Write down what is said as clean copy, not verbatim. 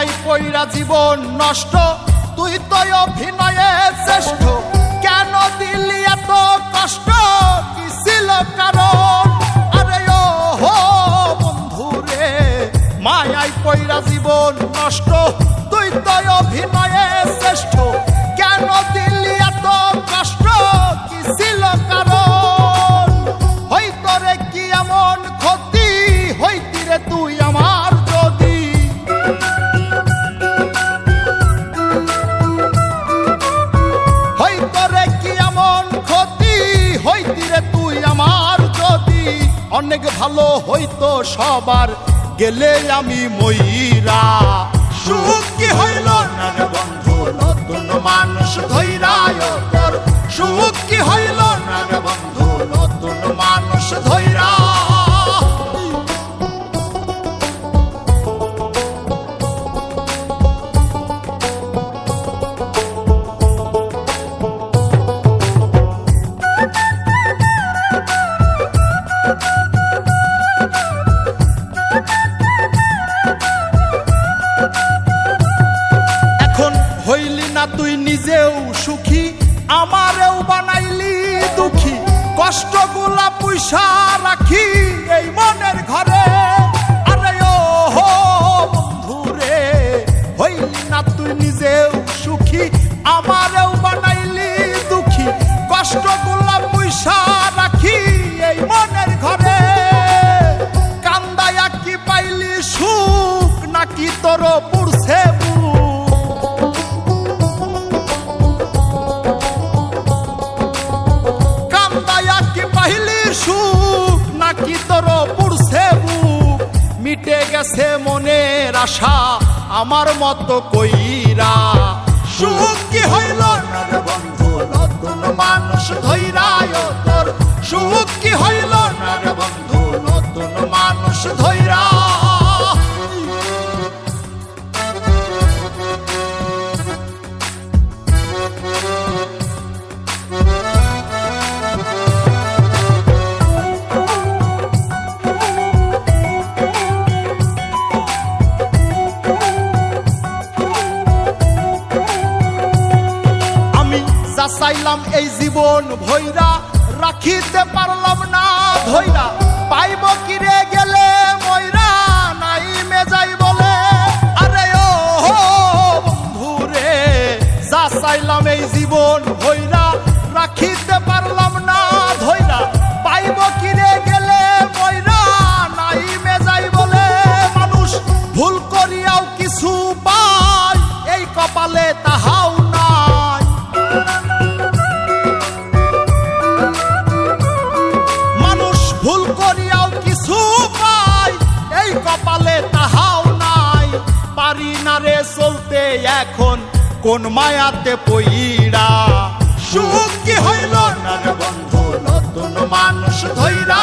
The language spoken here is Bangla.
মায়াই কইরা জীবন নষ্ট, তুই তো অভিনয়ে শ্রেষ্ঠ, কেন দিলি এত কষ্ট, কি ছিল কারণ? আরে ও হো বন্ধু রে, মায়াই কইরা জীবন নষ্ট, তুই তো অভিনয়ে শ্রেষ্ঠ, কেন দিলি এত কষ্ট, কি ছিল কারণ? হইতো রে কি এমন ক্ষতি, হইতি রে তুই আমার যদি, হইতো রে কি এমন ক্ষতি, হইতি রে তুই আমার যদি, অনেক ভালো হইতো সবার গেলে আমি ময়রা। সুখ কি হইল না রে বন্ধু নতুন মানুষ ধৈরায় তোর, সুখ কি হইল না রে বন্ধু নতুন মানুষ ধৈরা। হইলি না তুই নিজেও সুখী, আমারেও বানাইলি দুঃখী, কষ্টগুলা পয়সা রাখি এই মনের ঘরে। আরে ও হো বন্ধু রে, হইলি না তুই নিজেও সুখী, আমারেও বানাইলি দুঃখী, কষ্টগুলা পয়সা রাখি এই মনের ঘরে। কান্দায়া কি পাইলি সুখ, নাকি তোর পুরছে সুখ, নাকি তোর পুরছে বুক? মিটে গেছে মনের আশা আমার মতো কইরা। সুখ কি হইল না রে বন্ধু নতুন মানুষ ধৈরায় তোর, সুখ কি হইল না রে বন্ধু নতুন মানুষ ধৈরা। চাইলাম এই জীবন ভৈরা, রাখিতে পারলাম না ধৈরা, পাইব কিরে গেলে ময়রা, নাই মেজাই বলে। আরে ও বন্ধু রে, যা চাইলাম এই জীবন ভৈরা, রাখিতে পারলাম না ধৈরা, পাইব কিরে গেলে ময়রা, নাই মেজাই বলে। মানুষ ভুল করিয়াও কিছু পায়, এই কপালে তাহাও নাই। ভুল করিয়াও কিছু পাই, এই কপালে তাহাও নাই। পারি না রে চলতে এখন কোন মায়াতে পইরা। সুখ কি হইল না রে বন্ধু নতুন মানুষ ধৈরা